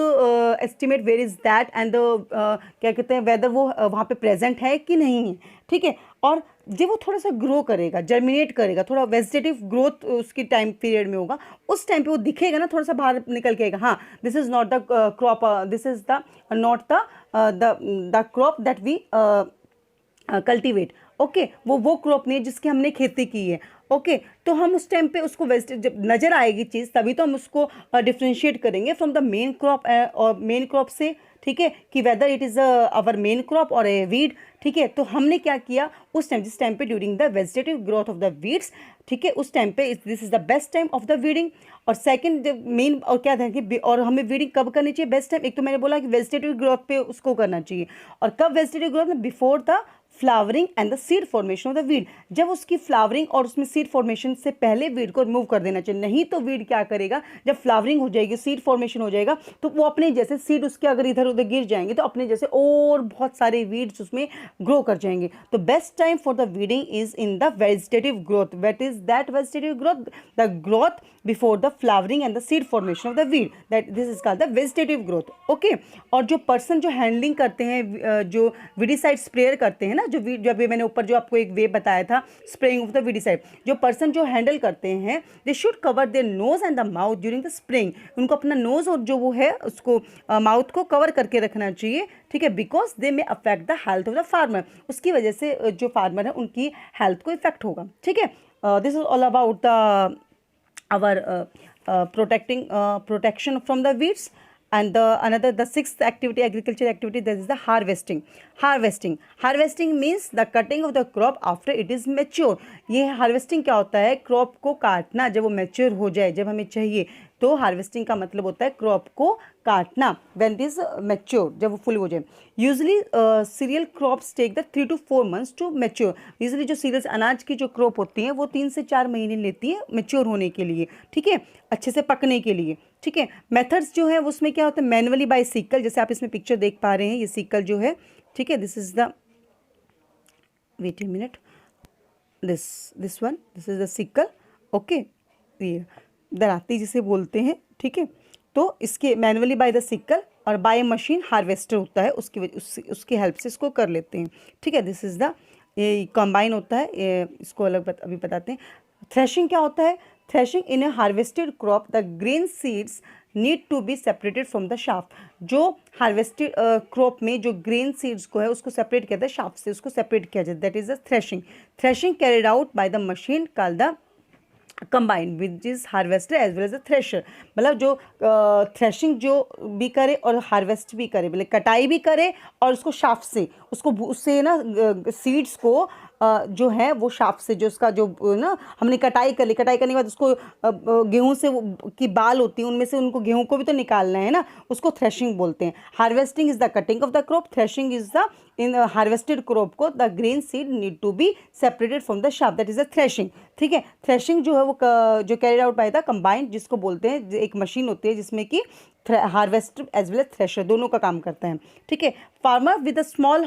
estimate where is that and क्या कहते हैं, वेदर वो वहाँ पे प्रेजेंट है कि नहीं है, ठीक है। और जब वो थोड़ा सा ग्रो करेगा, जर्मिनेट करेगा, थोड़ा वेजिटेटिव ग्रोथ उसकी टाइम पीरियड में होगा, उस टाइम पे वो दिखेगा ना, थोड़ा सा बाहर निकल के आएगा, हाँ this is not the crop, this is the not the crop that we cultivate, okay, वो क्रॉप नहीं है जिसकी हमने खेती की है, ओके। तो हम उस टाइम पे उसको जब नज़र आएगी चीज़ तभी तो हम उसको डिफ्रेंशिएट करेंगे फ्रॉम द मेन क्रॉप, और मेन क्रॉप से, ठीक है, कि whether it is our main crop और ए वीड, ठीक है। तो हमने क्या किया उस टाइम, जिस टाइम पे during the vegetative growth of the weeds, ठीक है, उस टाइम पे this is the best time of the weeding. और सेकंड मेन, और क्या था कि और हमें वीडिंग कब करनी चाहिए, बेस्ट टाइम, एक तो मैंने बोला कि वेजिटेटिव ग्रोथ पे उसको करना चाहिए, और कब वेजिटेटिव ग्रोथ में, before the flowering and the seed formation of the weed, जब उसकी फ्लावरिंग और उसमें सीड फॉर्मेशन से पहले वीड को रिमूव कर देना चाहिए। नहीं तो वीड क्या करेगा, जब फ्लावरिंग हो जाएगी, सीड फॉर्मेशन हो जाएगा, तो वो अपने जैसे सीड उसके अगर इधर उधर गिर जाएंगे तो अपने जैसे और बहुत सारे वीड्स उसमें ग्रो कर जाएंगे। तो best time for the weeding is in the vegetative growth, wait is that vegetative growth, the growth before the flowering and the seed formation of the weed, that this is called the vegetative growth, okay. और जो person जो handling करते हैं, जो weedicide sprayer करते हैं ना, जो अभी मैंने ऊपर जो आपको एक वे बताया था स्प्रेइंग ऑफ द वीडिसाइड, जो पर्सन जो हैंडल करते हैं, they should cover their nose and the mouth during the spraying, उनको अपना नोज और जो वो है उसको माउथ को कवर करके रखना चाहिए, ठीक है, बिकॉज दे में affect the health of the farmer, उसकी वजह से जो फार्मर है उनकी हेल्थ को इफेक्ट होगा, ठीक है। This is all about the our protection from the weeds, And the sixth activity, agriculture activity, that is the harvesting. Harvesting means the cutting of the crop after it is mature. ये harvesting क्या होता है? crop को काटना जब वो mature हो जाए, जब हमें चाहिए, तो हार्वेस्टिंग का मतलब होता है क्रॉप को काटना, व्हेन इट इज मैच्योर, जब वो फुल हो जाए. Usually cereal crops take the 3 to 4 months to mature. Usually जो सीरियल्स अनाज की जो क्रॉप होती हैं वो 3 से 4 महीने लेती है मैच्योर होने के लिए, ठीक है, अच्छे से पकने के लिए, ठीक है. मेथड्स जो है उसमें क्या होता है, मैनुअली बाय सिकल, जैसे आप इसमें पिक्चर देख पा रहे हैं, ये सिकल जो है, ठीक है, this is the, wait a minute, this one, this is the sickle, okay, ये दराती जिसे बोलते हैं, ठीक है. तो इसके मैनुअली बाय द सिकल और बाय मशीन हार्वेस्टर होता है, उसकी हेल्प से इसको कर लेते हैं, ठीक है. दिस इज़ द, ये कंबाइन होता है, इसको अलग अभी बताते हैं. थ्रेशिंग क्या होता है? Threshing in a harvested crop the grain seeds need to be separated from the chaff. जो हार्वेस्टेड क्रॉप में जो ग्रेन सीड्स को है उसको सेपरेट किया जाता है शाफ्ट से, उसको सेपरेट किया जाता है, that is the threshing. Threshing carried out by the machine called the combined which is harvester as well as the thresher. मतलब जो थ्रेशिंग जो भी करे और हार्वेस्ट भी करे, मतलब कटाई भी करे और उसको शाफ्ट से, उससे ना सीड्स को जो है वो शाफ्ट से, जो उसका जो ना हमने कटाई कर ली, कटाई करने के बाद उसको गेहूं से की बाल होती है उनमें से उनको गेहूं को भी तो निकालना है ना, उसको थ्रेशिंग बोलते हैं. Harvesting is the cutting of the crop, threshing is the, in harvested crop को the grain seed need to be separated from the shaft, that is the threshing, ठीक है. थ्रेशिंग जो है वो जो carried out by the combined, जिसको बोलते हैं, एक मशीन होती है जिसमें कि harvester as well as thresher दोनों का काम करता है, ठीक है. Farmer with a small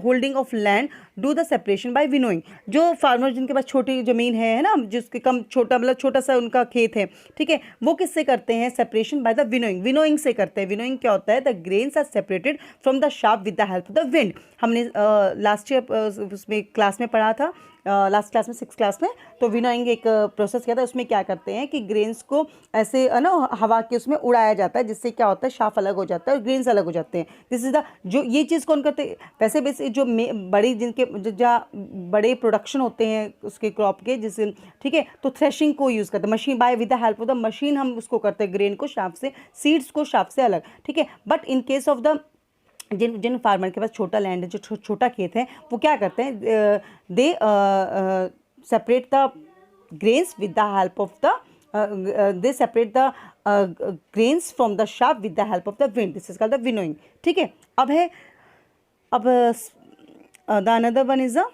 holding of land do the separation by winnowing. जो फार्मर जिनके पास छोटी ज़मीन है ना, जिसके कम छोटा, मतलब छोटा सा उनका खेत है, ठीक है, वो किससे करते हैं separation? By the winnowing. Winnowing से करते हैं. विनोइंग क्या होता है? The grains are separated from the shaft with the help of the wind. हमने लास्ट ईयर उसमें क्लास में पढ़ा था, लास्ट क्लास में 6th क्लास में, तो विनोइंग एक प्रोसेस किया था. उसमें क्या करते हैं कि ग्रेन्स को ऐसे ना हवा के उसमें उड़ाया जाता है, जिससे क्या होता है, शाफ अलग हो जाता है और ग्रेन्स अलग हो जाते हैं. दिस इज द, जो ये चीज़ कौन करते हैं? वैसे जो बड़ी, जिनके जहाँ बड़े प्रोडक्शन होते हैं उसके क्रॉप के, जिससे, ठीक है, तो थ्रेशिंग को यूज़ करते हैं. Machine by with the help of the machine हम उसको करते हैं, ग्रेन को शाफ से, सीड्स को शाफ से अलग, ठीक है. But in case of the, जिन फार्मर के पास छोटा लैंड है, जो छोटा खेत है, वो क्या करते हैं? They separate the grains with the help of the, they separate the grains from the shaft with the help of the wind. This is called the winnowing, ठीक है. अब the another one is the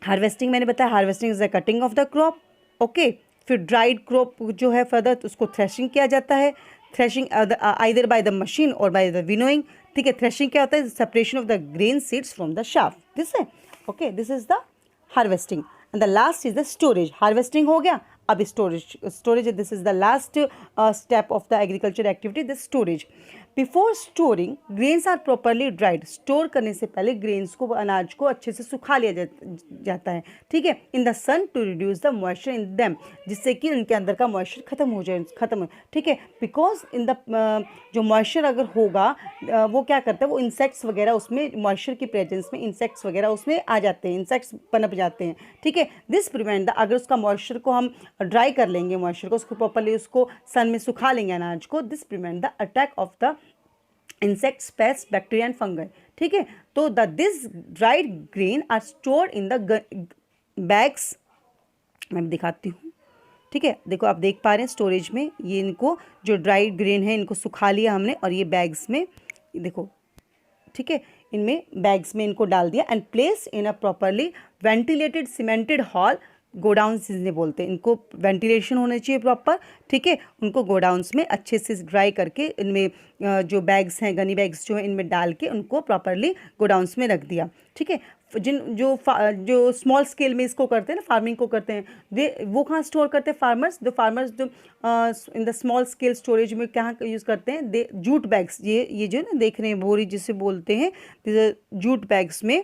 harvesting. मैंने बताया harvesting is the cutting of the crop, okay. फिर dried crop जो है further उसको threshing किया जाता है. Threshing either by the machine और बाय द विनोइंग, ठीक है. थ्रेशिंग क्या होता है? Separation of the grain seeds from the shaft, this है, okay. This is the harvesting. And the last is the storage. Harvesting हो गया, अब storage. This is the last step of the agriculture activity, the storage. Before storing grains are properly dried. Store करने से पहले grains को, अनाज को अच्छे से सुखा लिया जाता है, ठीक है, in the sun to reduce the moisture in them, जिससे कि उनके अंदर का मॉइस्चर खत्म हो जाए, ठीक है. बिकॉज इन द, जो मॉइस्चर अगर होगा वो क्या करता है, वो इंसेक्ट्स वगैरह उसमें, मॉइस्चर की प्रेजेंस में इंसेक्ट्स वगैरह उसमें आ जाते हैं, इंसेक्ट्स पनप जाते हैं, ठीक है. दिस प्रिवेंट द, अगर उसका मॉइस्चर को हम ड्राई कर लेंगे, मॉइस्चर को, उसको प्रॉपरली उसको सन में सुखा लेंगे अनाज को, this prevent the attack of the insects, pest, bacteria and fungus, ठीक है. तो this dried grain are stored in the bags. मैं दिखाती हूँ, ठीक है. देखो आप देख पा रहे हैं स्टोरेज में, ये इनको जो ड्राइड ग्रेन है इनको सुखा लिया हमने और ये बैग्स में, देखो, ठीक है, इनमें बैग्स में इनको डाल दिया. And place in a properly ventilated cemented hall. Godowns जिन्हें बोलते हैं, इनको वेंटिलेशन होना चाहिए प्रॉपर, ठीक है. उनको गोडाउन्स में अच्छे से ड्राई करके, इनमें जो बैग्स हैं, गनी बैग्स जो हैं, इनमें डाल के उनको प्रॉपरली गोडाउन्स में रख दिया, ठीक है. जो स्मॉल स्केल में इसको करते हैं ना, फार्मिंग को करते हैं, वो कहाँ स्टोर करते हैं? फार्मर्स जो in the small scale storage में कहाँ यूज़ करते हैं? Jute bags. ये जो ना देख रहे हैं, बोरी जिसे बोलते हैं, जूट बैग्स में,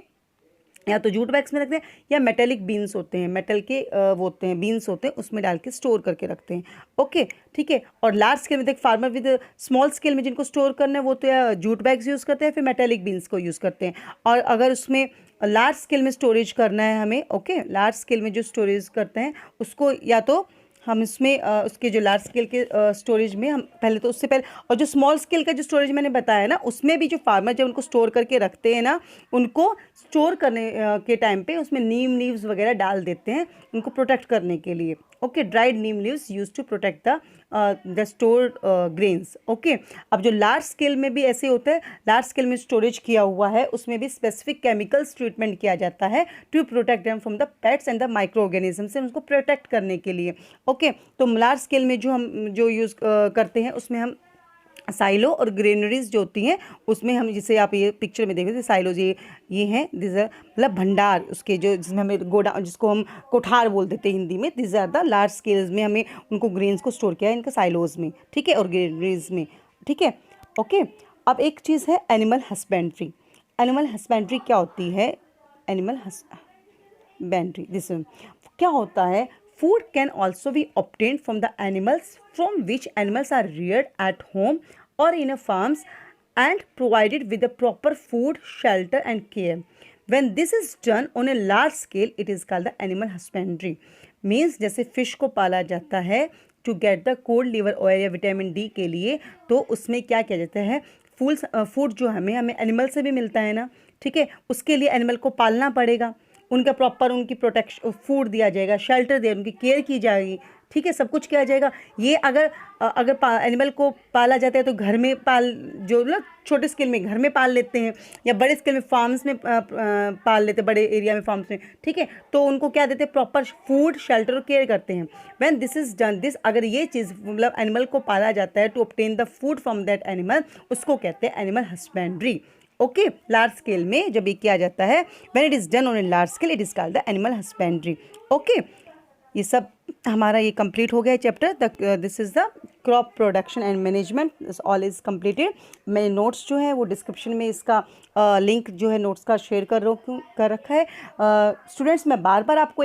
या तो जूट बैग्स में रखते हैं या मेटेलिक बीन्स होते हैं, मेटल के वो होते हैं, बीन्स होते हैं, उसमें डाल के स्टोर करके रखते हैं, ओके, ठीक है. और लार्ज स्केल में देख, फार्मर विद स्मॉल स्केल में जिनको स्टोर करना है वो तो या जूट बैग्स यूज़ करते हैं, फिर मेटेलिक बीन्स को यूज़ करते हैं. और अगर उसमें लार्ज स्केल में स्टोरेज करना है हमें, ओके, लार्ज स्केल में जो स्टोरेज करते हैं उसको या तो हम इसमें उसके जो लार्ज स्केल के स्टोरेज में हम पहले तो उससे पहले, और जो स्मॉल स्केल का जो स्टोरेज मैंने बताया ना, उसमें भी जो फार्मर जब उनको स्टोर करके रखते हैं ना, उनको स्टोर करने के टाइम पे उसमें नीम लीव्स वगैरह डाल देते हैं उनको प्रोटेक्ट करने के लिए। Okay, dried neem leaves use to protect the stored grains. Okay, अब जो लार्ज स्केल में भी ऐसे होता है, लार्ज स्केल में स्टोरेज किया हुआ है उसमें भी स्पेसिफिक केमिकल्स ट्रीटमेंट किया जाता है to protect them from the pets and the microorganism से, उसको प्रोटेक्ट करने के लिए। ओके, तो लार्ज स्केल में जो हम जो यूज़ करते हैं उसमें हम साइलो और ग्रेनरीज जो होती हैं उसमें हम, जिसे आप ये पिक्चर में देख रहे थे साइलोज, ये हैं दिस आर मतलब भंडार उसके जो, जिसमें हमें गोडा, जिसको हम कोठार बोल देते हैं हिंदी में, this are the large scales में हमें उनको ग्रेन्स को स्टोर किया है इनका साइलोज में, ठीक है, और ग्रेनरीज में, ठीक है। ओके, अब एक चीज़ है एनिमल हस्बेंड्री। एनिमल हस्बेंड्री क्या होती है? एनिमल हस्बेंड्री दिस क्या होता है? Food can also be obtained from the animals from which animals are reared at home or in a farms and provided with the proper food, shelter and care. When this is done on a large scale, it is called the animal husbandry. Means जैसे fish को पाला जाता है to get the cold liver oil या vitamin D के लिए, तो उसमें क्या किया जाता है, फूड जो हमें एनिमल से भी मिलता है ना, ठीक है, उसके लिए एनिमल को पालना पड़ेगा, उनका प्रॉपर उनकी प्रोटेक्शन फूड दिया जाएगा, शेल्टर दिया, उनकी केयर की जाएगी, ठीक है, सब कुछ किया जाएगा। ये अगर एनिमल को पाला जाता है तो घर में जो ना छोटे स्केल में घर में पाल लेते हैं या बड़े स्केल में फार्म्स में पाल लेते हैं, बड़े एरिया में फार्म्स में, ठीक है, तो उनको क्या देते हैं, प्रॉपर फूड, शेल्टर और केयर करते हैं। When this is done, this अगर ये चीज़ मतलब एनिमल को पाला जाता है to obtain the food from that animal, उसको कहते हैं animal husbandry. Okay, large scale में जब ये किया जाता है, when it is done on a large scale, it is called the animal husbandry. Okay, ये सब हमारा ये कंप्लीट हो गया chapter. This is the crop production and management, all is completed. मैंने नोट्स जो है वो डिस्क्रिप्शन में इसका लिंक जो है नोट्स का शेयर कर रखा है। स्टूडेंट्स, मैं बार बार आपको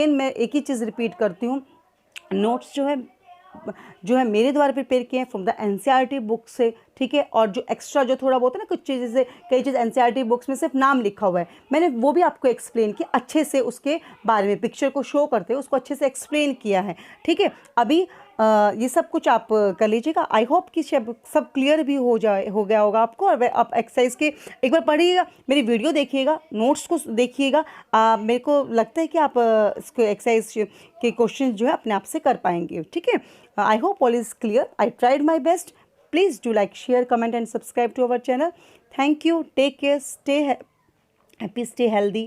मैं एक ही चीज़ रिपीट करती हूँ, नोट्स जो है मेरे द्वारा प्रिपेयर किए हैं फ्रॉम द एनसीईआरटी बुक से, ठीक है, और जो एक्स्ट्रा जो थोड़ा बहुत है ना, कुछ चीज़ें से कई चीज़ एनसीईआरटी बुक्स में सिर्फ नाम लिखा हुआ है, मैंने वो भी आपको एक्सप्लेन किया अच्छे से, उसके बारे में पिक्चर को शो करते हुए उसको अच्छे से एक्सप्लेन किया है, ठीक है। अभी ये सब कुछ आप कर लीजिएगा। आई होप कि सब क्लियर भी हो गया होगा आपको। और आप एक्सरसाइज के एक बार पढ़िएगा, मेरी वीडियो देखिएगा, नोट्स को देखिएगा। मेरे को लगता है कि आप इसको एक्सरसाइज के क्वेश्चन जो है अपने आप से कर पाएंगे, ठीक है। I hope all is clear. I tried my best. Please do like, share, comment and subscribe to our channel. Thank you. Take care. Stay happy, stay healthy.